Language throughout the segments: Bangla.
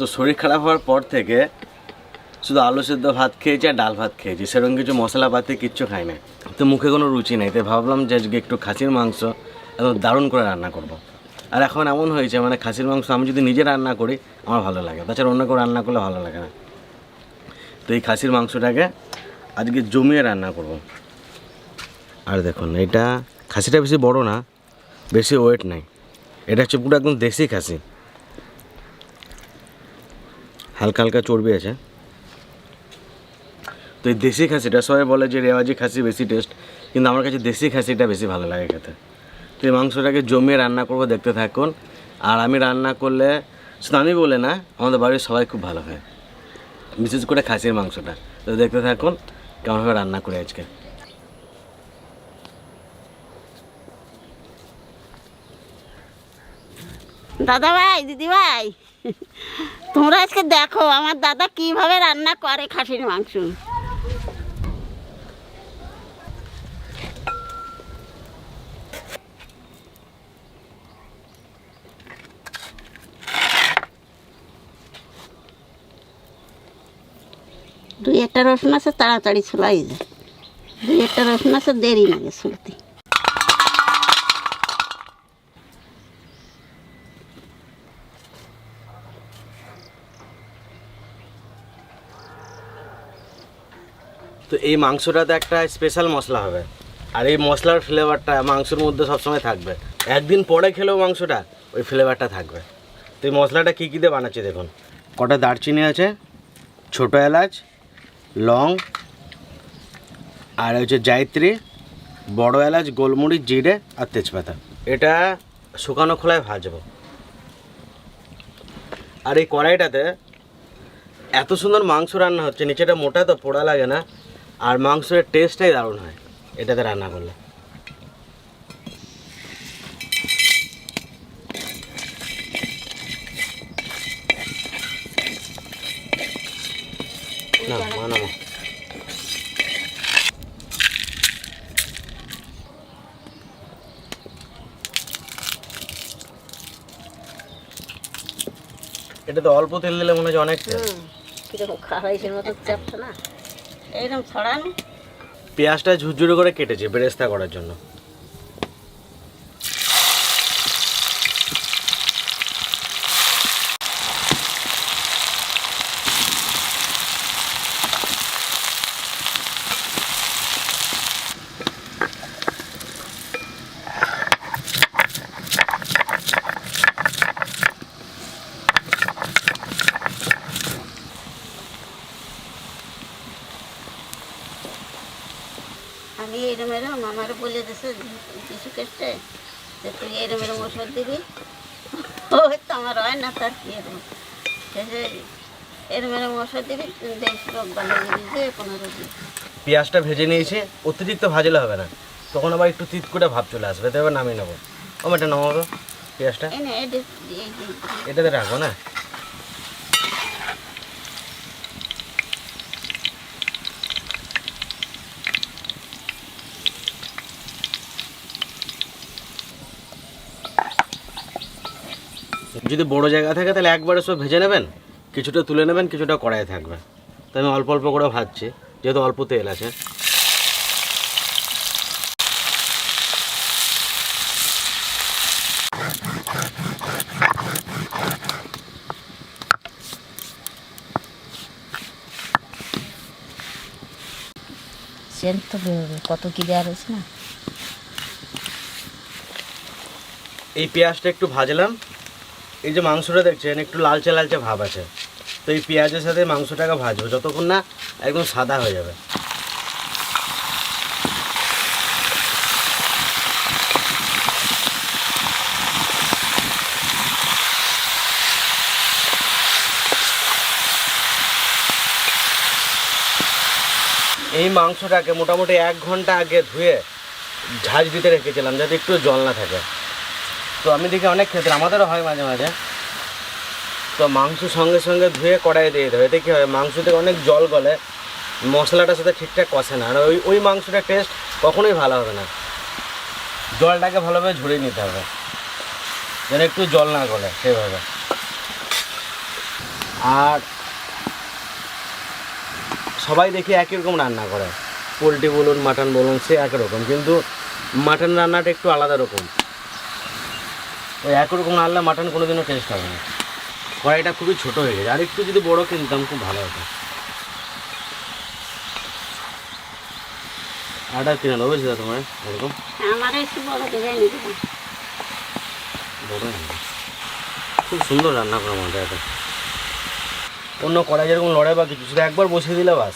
তো শরীর খারাপ হওয়ার পর থেকে শুধু আলু সেদ্ধ ভাত খেয়েছি আর ডাল ভাত খেয়েছি, সেরকম কিছু মশলাপাতি কিচ্ছু খাই না। তো মুখে কোনো রুচি নেই, তাই ভাবলাম যে আজকে একটু খাসির মাংস একদম দারুণ করে রান্না করব। আর এখন এমন হয়েছে মানে খাসির মাংস আমি যদি নিজে রান্না করি আমার ভালো লাগে, তাছাড়া অন্য কেউ রান্না করলে ভালো লাগে না। তো এই খাসির মাংসটাকে আজকে জমিয়ে রান্না করব। আর দেখুন এটা খাসিটা বেশি বড় না, বেশি ওয়েট নাই, এটা হচ্ছে পুরো একদম দেশি খাসি, হালকা হালকা চর্বি আছে। তো এই দেশি খাসিটা সবাই বলে যে রেওয়াজি খাসি বেশি টেস্ট, কিন্তু আমার কাছে দেশি খাসিটা বেশি ভালো লাগে খেতে। তো এই মাংসটাকে জমিয়ে রান্না করবো, দেখতে থাকুন। আর আমি রান্না করলে শুধু আমি বলে না, আমাদের বাড়ির সবাই খুব ভালো হয়, বিশেষ করে খাসির মাংসটা। তো দেখতে থাকুন কেমনভাবে রান্না করে আজকে। দাদা ভাই, দিদি ভাই, তোমরা আজকে দেখো আমার দাদা কিভাবে রান্না করে খাসির মাংস। দুই একটা রসুন আছে তাড়াতাড়ি ছোলাই যায়, দুই একটা রসুন আছে দেরি লাগে ছুলতে। তো এই মাংসটাতে একটা স্পেশাল মশলা হবে, আর এই মশলার ফ্লেভারটা মাংসের মধ্যে সবসময় থাকবে, একদিন পরে খেলেও মাংসটা ওই ফ্লেভারটা থাকবে। তো এই মশলাটা কী কী দিয়ে বানাচ্ছি দেখুন। কটা দারচিনি আছে, ছোটো এলাচ, লং, আর হচ্ছে জায়ত্রী, বড় এলাচ, গোলমরিচ, জিরে আর তেজপাতা। এটা শুকানো খোলায় ভাজবো। আর এই কড়াইটাতে এত সুন্দর মাংস রান্না হচ্ছে, নিচেটা মোটা তো পোড়া লাগে না, আর মাংসের টেস্টটাই দারুণ হয় এটাতে রান্না করলে। না মানামো এটা তো অল্প তেল দিলে মনে হচ্ছে অনেক তেল। কিরকম খারাইশের মতো চাপটা না, এইরকম ছড়ানো। পেঁয়াজটা ঝুরঝুরে করে কেটেছে বেরেস্তা করার জন্য। আমি এরম এরম আমার বলে দিছে কিছু কেসে যে তুই এরম এরম ওষুধ দিবি, ওই তো আমার হয় না, তার কি এরম এরম এরম ওষুধ দিবি, দেশ রোগ ভালো দিবি, যে কোনো রোগী। পেঁয়াজটা ভেজে নিয়েছি, অতিরিক্ত ভাজলে হবে না, তখন আবার একটু তিত করে ভাব চলে আসবে, তো এবার নামিয়ে নেবো। এটা নামাবো পেঁয়াজটা, এটাতে রাখবো না। যদি বড় জায়গা থাকে তাহলে একবারে সব ভেজে নেবেন, কিছুটা তুলে নেবেন, কিছুটা কড়াইয়ে থাকবে। তো আমি অল্প অল্প করে ভাজছি, যেহেতু অল্প তেল আছে। সেন্ট তো বেরোবে, কত কি দেওয়া রয়েছে না। এই পেঁয়াজটা একটু ভাজলাম, এই যে মাংসটা দেখছেন একটু লালচে লালচে ভাব আছে, তো এই পেঁয়াজের সাথে মাংসটাকে ভাজবো যতক্ষণ না একদম সাদা হয়ে যাবে। এই মাংসটাকে মোটামুটি 1 ঘন্টা আগে ধুয়ে ঝাঁজ দিতে রেখেছিলাম যাতে একটু জল না থাকে। তো আমি দেখি অনেক ক্ষেত্রে আমাদেরও হয় মাঝে মাঝে, তো মাংস সঙ্গে সঙ্গে ধুয়ে কড়াইয়ে দিয়ে দেবে, এতে কী হয় মাংস থেকে অনেক জল গলে, মশলাটার সাথে ঠিকঠাক কষে না, আর ওই মাংসটার টেস্ট কখনোই ভালো হবে না। জলটাকে ভালোভাবে ঝরিয়ে নিতে হবে যেন একটু জল না গলে সেভাবে। আর সবাই দেখি একই রকম রান্না করে, পোলট্রি বলুন মাটন বলুন সে একই রকম, কিন্তু মাটন রান্নাটা একটু আলাদা রকম। ওই একই রকম রান্না মাটন কোনোদিনও টেস্ট হবে না। কড়াইটা খুবই ছোট হয়ে গেছে, আর একটু যদি বড় কিনতাম খুব ভালো হতো। আটা কিনে দেবো সেটা তোমার এরকম আমার একটু বড় ডিজাইন দেবো। বড় রান্না খুব সুন্দর রান্না করে মাটা এটা। অন্য কড়াই যেরকম লড়ে বা কিছু, সেটা একবার বসিয়ে দিলে বাস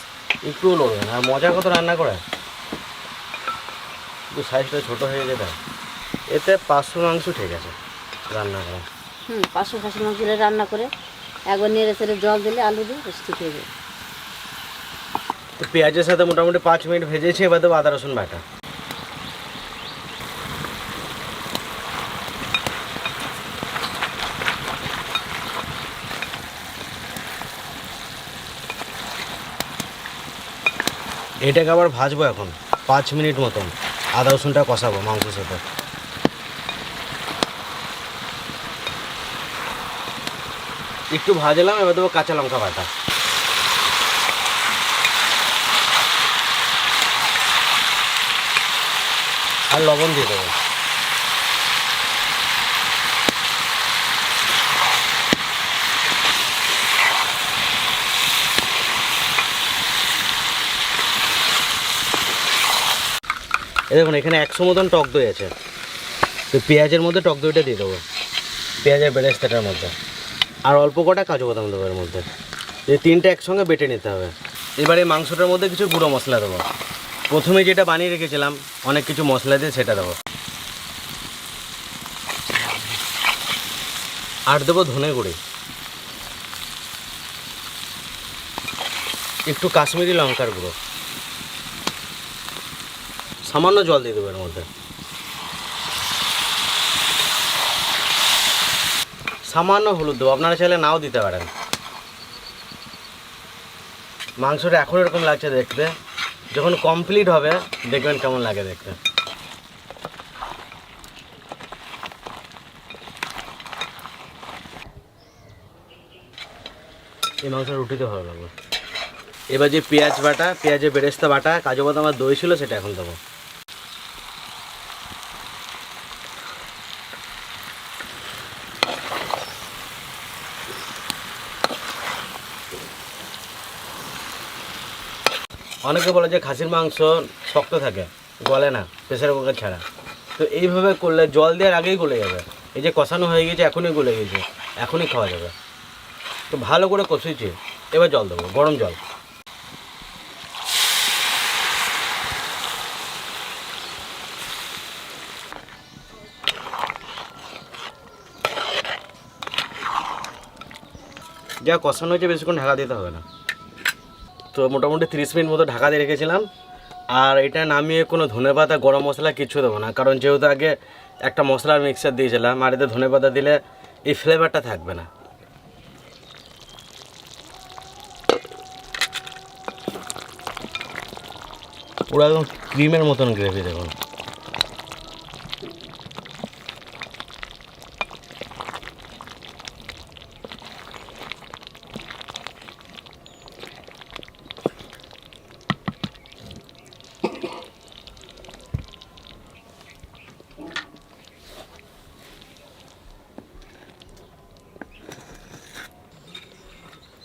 একটুও লড়বে না। আর মজার কত রান্না করে, কিন্তু সাইজটা ছোটো হয়ে যেতে। এতে 500 মাংস ঠিক আছে রান্না করা। 500 মাংস দিলে রান্না করে একবার নেড়ে চেড়ে জল দিলে আলু দিয়ে বেশ ঠিক হয়ে যাবে। তো পেঁয়াজের সাথে মোটামুটি 5 মিনিট ভেজেছি, এবার দেবো আদা রসুন বাটা। এটাকে আবার ভাজবো এখন 5 মিনিট মতন, আদা রসুনটা কষাবো মাংসের সাথে। একটু ভাজলাম, এবার দেবো কাঁচা লঙ্কা বাটা আর লবণ দিয়ে দেবো। দেখুন এখানে 100 মতন টক দই আছে, তো পেঁয়াজের মধ্যে টক দইটা দিয়ে দেবো, পেঁয়াজের বেরেস্তাটার মধ্যে। আর অল্প কটা কাজু বাদাম দেবো এর মধ্যে। এই তিনটে একসঙ্গে বেটে নিতে হবে। এবারে মাংসটার মধ্যে কিছু গুঁড়ো মশলা দেবো। প্রথমে যেটা বানিয়ে রেখেছিলাম অনেক কিছু মশলা দিয়ে, সেটা দেবো। আর দেবো ধনে গুঁড়ি, একটু কাশ্মীরি লঙ্কার গুঁড়ো, সামান্য জল দিয়ে দেবো এর মধ্যে। সামান্য হলুদ দেবো, আপনারা চাইলে নাও দিতে পারেন। মাংসটা এখন এরকম লাগছে দেখতে, যখন কমপ্লিট হবে দেখবেন কেমন লাগে দেখতে। এই মাংসটা রুটিতে ভালো লাগবে। এবার যে পেঁয়াজ বাটা, পেঁয়াজের বেরেস্তা বাটা, কাজু বাদাম আর দই ছিল সেটা এখন দেবো। অনেকে বলে যে খাসির মাংস শক্ত থাকে, গলে না প্রেসার কুকার ছাড়া। তো এইভাবে করলে জল দেওয়ার আগেই গলে যাবে। এই যে কষানো হয়ে গেছে, এখনই গলে গেছে, এখনই খাওয়া যাবে। তো ভালো করে কষিয়েছি, এবার জল দেবো, গরম জল। যা কষানো হয়েছে বেশিক্ষণ ঢাকা দিতে হবে না। তো মোটামুটি 30 মিনিট মতো ঢাকা দিয়ে রেখেছিলাম। আর এটা নামিয়ে কোনো ধনেপাতা গরম মশলা কিচ্ছু দেবো না, কারণ যেহেতু আগে একটা মশলার মিক্সচার দিয়েছিলাম, আর এতে ধনেপাতা দিলে এই ফ্লেভারটা থাকবে না। পুরো একদম ক্রিমের মতন গ্রেভি দেখুন।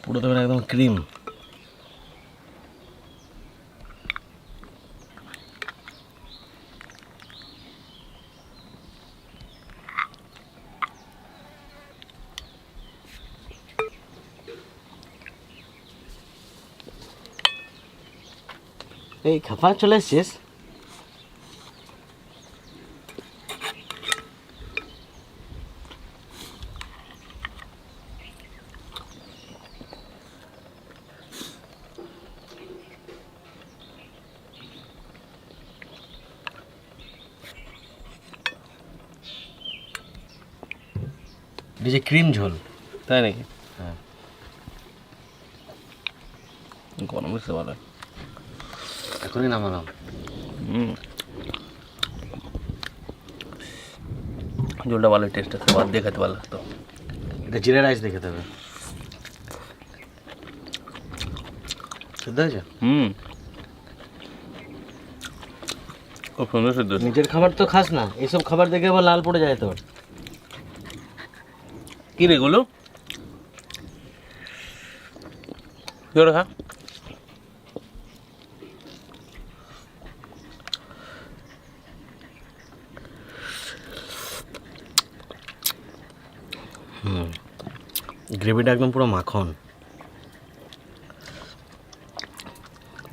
পুরো তো একদম ক্রিম। এই খাবার চলে এসছিস? এই যে ক্রিম ঝোল, তাই নাকি? হ্যাঁ গরম হচ্ছে ভালো। এখনই নামালাম। ঝোলটা ভালো টেস্ট আছে, ভাত দিয়ে খেতে ভালো লাগতো। এটা জিরা রাইস দেখে দেবে। শুদ্ধ হয়েছে? খুব সুন্দর সিদ্ধ হয়েছে। নিজের খাবার তো খাস না, এইসব খাবার দেখে আবার লাল পড়ে যায় তোর। কি রে গুলো কি করে খা? গ্রেভিটা একদম পুরো মাখন।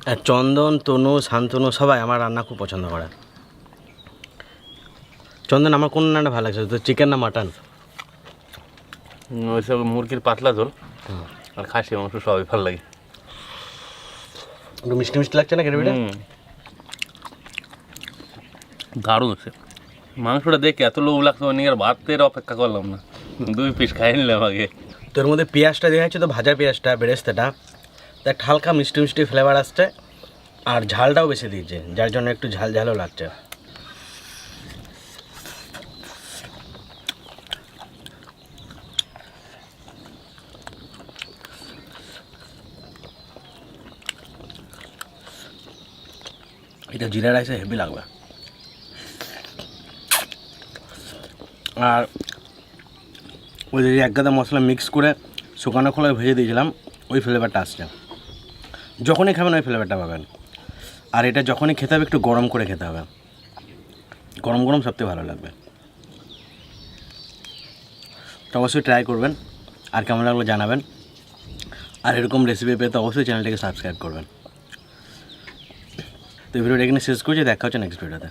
আর চন্দন, তনু, শান্তনু সবাই আমার রান্না খুব পছন্দ করে। চন্দন, আমার কোন রান্নাটা ভালো লাগছে তো, চিকেন না মাটন? ওইসব মুরগির পাতলা ঝোল আর খাসি মাংস সবই ভালো লাগে। একটু মিষ্টি মিষ্টি লাগছে না গ্রেভিটা? দারুণ আছে। মাংসটা দেখে এত লোভ লাগছে, অনেক আর ভাতের অপেক্ষা করলাম না, 2 পিস খাই নিলাম আগে। তোর মধ্যে পেঁয়াজটা দেওয়া হচ্ছে তো, ভাজা পেঁয়াজটা, বেরেস্তাটা, তো একটা হালকা মিষ্টি মিষ্টি ফ্লেভার আসছে, আর ঝালটাও বেশি দিয়েছে, যার জন্য একটু ঝাল ঝালও লাগছে। এটা জিরা রাইসে হেভি লাগবে। আর ওই যে এক গাদা মশলা মিক্স করে শুকানো খোলায় ভেজে দিয়েছিলাম, ওই ফ্লেভারটা আসছে। যখনই খাবেন ওই ফ্লেভারটা পাবেন। আর এটা যখনই খেতে হবে একটু গরম করে খেতে হবে, গরম গরম সবথেকে ভালো লাগবে। তো অবশ্যই ট্রাই করবেন, আর কেমন লাগলো জানাবেন। আর এরকম রেসিপি পেতে অবশ্যই চ্যানেলটাকে সাবস্ক্রাইব করবেন। তো ভিডিওটা এখানে শেষ করছি, দেখা হচ্ছে নেক্সট ভিডিওতে।